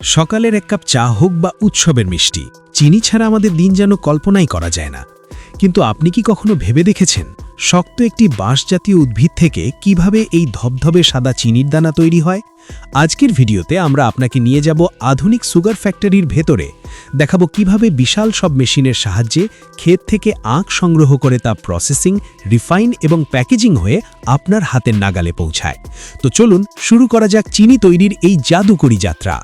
সকালের এক কাপ চা হোক বা উৎসবের মিষ্টি, চিনি ছাড়া আমাদের দিন যেন কল্পনাই করা যায় না। কিন্তু আপনি কি কখনো ভেবে দেখেছেন শক্ত একটি বাঁশজাতীয় উদ্ভিদ থেকে কিভাবে এই ধবধবে সাদা চিনির দানা তৈরি হয়? আজকের ভিডিওতে আমরা আপনাকে নিয়ে যাব আধুনিক সুগার ফ্যাক্টরির ভেতরে। দেখাবো কিভাবে বিশাল সব মেশিনের সাহায্যে ক্ষেত থেকে আখ সংগ্রহ করে তা প্রসেসিং, রিফাইন এবং প্যাকেজিং হয়ে আপনার হাতের নাগালে পৌঁছায়। তো চলুন শুরু করা যাক চিনি তৈরির এই জাদুকরী যাত্রা।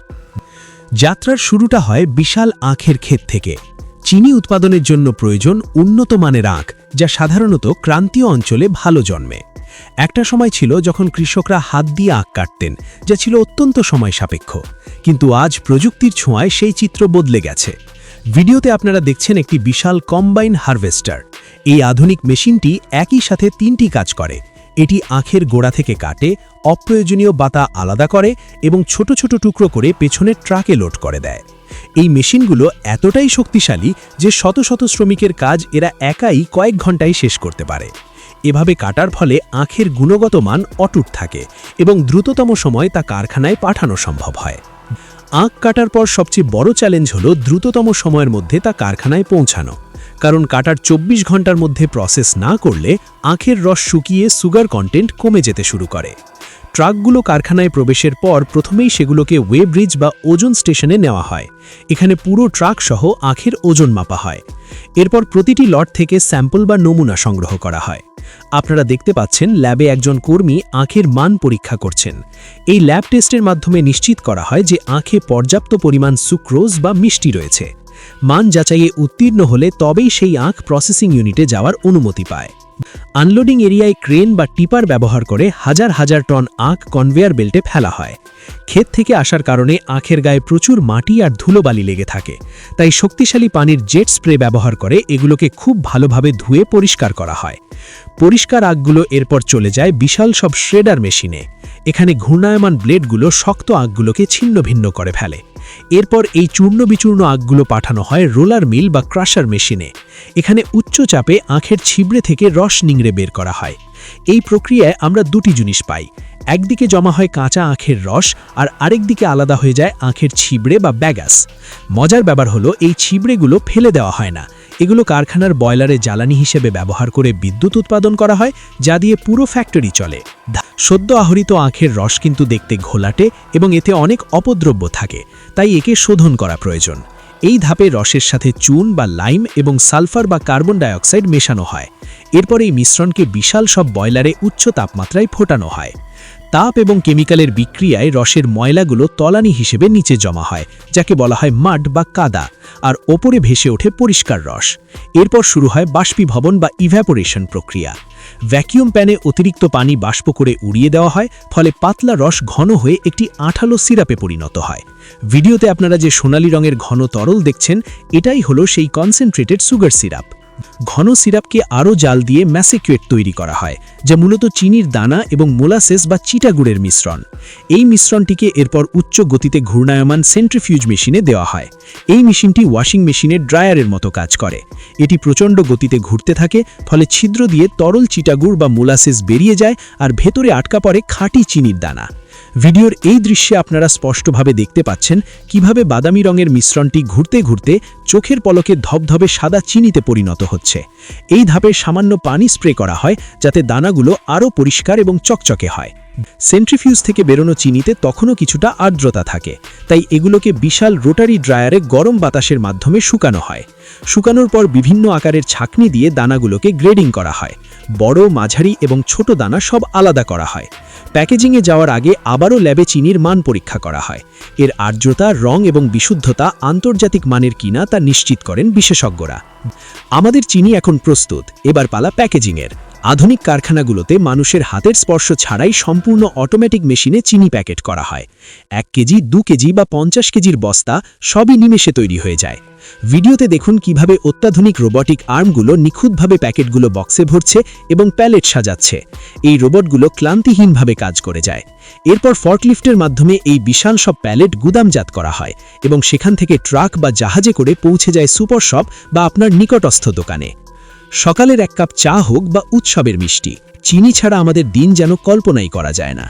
যাত্রার শুরুটা হয় বিশাল আখের ক্ষেত থেকে। চিনি উৎপাদনের জন্য প্রয়োজন উন্নত মানের আখ, যা সাধারণত ক্রান্তীয় অঞ্চলে ভালো জন্মে। একটা সময় ছিল যখন কৃষকরা হাত দিয়ে আখ কাটতেন, যা ছিল অত্যন্ত সময় সাপেক্ষ। কিন্তু আজ প্রযুক্তির ছোঁয়ায় সেই চিত্র বদলে গেছে। ভিডিওতে আপনারা দেখছেন একটি বিশাল কম্বাইন হারভেস্টার। এই আধুনিক মেশিনটি একই সাথে তিনটি কাজ করে। এটি আখের গোড়া থেকে কাটে, অপ্রয়োজনীয় বাতা আলাদা করে এবং ছোট ছোট টুকরো করে পেছনের ট্রাকে লোড করে দেয়। এই মেশিনগুলো এতটাই শক্তিশালী যে শত শত শ্রমিকের কাজ এরা একাই কয়েক ঘন্টায় শেষ করতে পারে। এভাবে কাটার ফলে আখের গুণগত মান অটুট থাকে এবং দ্রুততম সময় তা কারখানায় পাঠানো সম্ভব হয়। আখ কাটার পর সবচেয়ে বড় চ্যালেঞ্জ হলো দ্রুততম সময়ের মধ্যে তা কারখানায় পৌঁছানো। কারণ কাটার 24 ঘন্টার মধ্যে প্রসেস না করলে আখের রস শুকিয়ে সুগার কন্টেন্ট কমে যেতে শুরু করে। ট্রাকগুলো কারখানায় প্রবেশের পর প্রথমেই সেগুলোকে ওয়ে ব্রিজ বা ওজন স্টেশনে নেওয়া হয়। এখানে পুরো ট্রাক সহ আখের ওজন মাপা হয়। এরপর প্রতিটি লট থেকে স্যাম্পল বা নমুনা সংগ্রহ করা হয়। আপনারা দেখতে পাচ্ছেন ল্যাবে একজন কর্মী আখের মান পরীক্ষা করছেন। এই ল্যাব টেস্টের মাধ্যমে নিশ্চিত করা হয় যে আখে পর্যাপ্ত পরিমাণ সুক্রোজ বা মিষ্টি রয়েছে। মান যাচাইয়ে উত্তীর্ণ হলে তবেই সেই আখ প্রসেসিং ইউনিটে যাওয়ার অনুমতি পায়। আনলোডিং এরিয়ায় ক্রেন বা টিপার ব্যবহার করে হাজার হাজার টন আখ কনভেয়ার বেল্টে ফেলা হয়। ক্ষেত থেকে আসার কারণে আখের গায়ে প্রচুর মাটি আর ধুলোবালি লেগে থাকে, তাই শক্তিশালী পানির জেট স্প্রে ব্যবহার করে এগুলোকে খুব ভালোভাবে ধুয়ে পরিষ্কার করা হয়। পরিষ্কার আখগুলো এরপর চলে যায় বিশাল সব শ্রেডার মেশিনে। এখানে ঘূর্ণায়মান ব্লেডগুলো শক্ত আখগুলোকে ছিন্ন ভিন্ন করে ফেলে। এরপর এই চূর্ণ বিচূর্ণ আখগুলো পাঠানো হয় রোলার মিল বা ক্রাশার মেশিনে। এখানে উচ্চ চাপে আখের ছিবড়ে থেকে রস নিংড়ে বের করা হয়। এই প্রক্রিয়ায় আমরা দুটি জিনিস পাই। একদিকে জমা হয় কাঁচা আখের রস, আর আরেকদিকে আলাদা হয়ে যায় আখের ছিবড়ে বা ব্যাগাস। মজার ব্যাপার হলো এই ছিবড়েগুলো ফেলে দেওয়া হয় না। এগুলো কারখানার বয়লারে জ্বালানি হিসেবে ব্যবহার করে বিদ্যুৎ উৎপাদন করা হয়, যা দিয়ে পুরো ফ্যাক্টরি চলে। সদ্য আহরিত আখের রস কিন্তু দেখতে ঘোলাটে এবং এতে অনেক অপদ্রব্য থাকে, তাই একে শোধন করা প্রয়োজন। এই ধাপে রসের সাথে চুন বা লাইম এবং সালফার বা কার্বন ডাইঅক্সাইড মেশানো হয়। এরপর এই মিশ্রণকে বিশাল সব বয়লারে উচ্চ তাপমাত্রায় ফোটানো হয়। তাপ এবং কেমিক্যালের বিক্রিয়ায় রসের ময়লাগুলো তলানি হিসেবে নিচে জমা হয়, যাকে বলা হয় মাড বা কাদা, আর ওপরে ভেসে ওঠে পরিষ্কার রস। এরপর শুরু হয় বাষ্পীভবন বা ইভ্যাপোরেশন প্রক্রিয়া। ভ্যাকিউম প্যানে অতিরিক্ত পানি বাষ্প করে উড়িয়ে দেওয়া হয়, ফলে পাতলা রস ঘন হয়ে একটি আঠালো সিরাপে পরিণত হয়। ভিডিওতে আপনারা যে সোনালী রঙের ঘন তরল দেখছেন, এটাই হলো সেই কনসেন্ট্রেটেড সুগার সিরাপ। ঘন সিরাপকে আরও জাল দিয়ে ম্যাসিকুয়েট তৈরি করা হয়, যা মূলত চিনির দানা এবং মোলাসেস বা চিটাগুড়ের মিশ্রণ। এই মিশ্রণটিকে এরপর উচ্চ গতিতে ঘূর্ণায়মান সেন্ট্রিফিউজ মেশিনে দেওয়া হয়। এই মেশিনটি ওয়াশিং মেশিনের ড্রায়ারের মতো কাজ করে। এটি প্রচণ্ড গতিতে ঘুরতে থাকে, ফলে ছিদ্র দিয়ে তরল চিটাগুড় বা মোলাসেস বেরিয়ে যায় আর ভেতরে আটকা পড়ে খাঁটি চিনির দানা। ভিডিওর এই দৃশ্যে আপনারা স্পষ্টভাবে দেখতে পাচ্ছেন কিভাবে বাদামি রঙের মিশ্রণটি ঘুরতে ঘুরতে চোখের পলকে ধবধবে সাদা চিনিতে পরিণত হচ্ছে। এই ধাপে সামান্য পানি স্প্রে করা হয়, যাতে দানাগুলো আরও পরিষ্কার এবং চকচকে হয়। সেন্ট্রিফিউজ থেকে বেরোনো চিনিতে তখনও কিছুটা আর্দ্রতা থাকে, তাই এগুলোকে বিশাল রোটারি ড্রায়ারে গরম বাতাসের মাধ্যমে শুকানো হয়। শুকানোর পর বিভিন্ন আকারের ছাঁকনি দিয়ে দানাগুলোকে গ্রেডিং করা হয়। বড়, মাঝারি এবং ছোট দানা সব আলাদা করা হয়। প্যাকেজিংয়ে যাওয়ার আগে আবারও ল্যাবে চিনির মান পরীক্ষা করা হয়। এর আর্দ্রতা, রং এবং বিশুদ্ধতা আন্তর্জাতিক মানের কিনা তা নিশ্চিত করেন বিশেষজ্ঞরা। আমাদের চিনি এখন প্রস্তুত, এবার পালা প্যাকেজিংয়ের। আধুনিক কারখানাগুলোতে মানুষের হাতের স্পর্শ ছাড়াই সম্পূর্ণ অটোমেটিক মেশিনে চিনি প্যাকেট করা হয়। 1 কেজি, 2 কেজি বা 50 কেজির বস্তা সবই নিমেষে তৈরি হয়ে যায়। ভিডিওতে দেখুন কিভাবে অত্যাধুনিক রোবটিক আর্মগুলো নিখুঁতভাবে প্যাকেটগুলো বক্সে ভরছে এবং প্যালেট সাজাচ্ছে। এই রোবটগুলো ক্লান্তিহীনভাবে কাজ করে যায়। এরপর ফর্কলিফটের মাধ্যমে এই বিশাল সব প্যালেট গুদামজাত করা হয় এবং সেখান থেকে ট্রাক বা জাহাজে করে পৌঁছে যায় সুপার শপ বা আপনার নিকটস্থ দোকানে। সকালের এক কাপ চা হোক বা উৎসবের মিষ্টি, চিনি ছাড়া আমাদের দিন যেন কল্পনাই করা যায় না।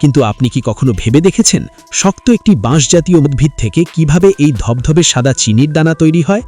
কিন্তু আপনি কি কখনো ভেবে দেখেছেন শক্ত একটি বাঁশ জাতীয় উদ্ভিদ থেকে কিভাবে এই ধবধবে সাদা চিনির দানা তৈরি হয়?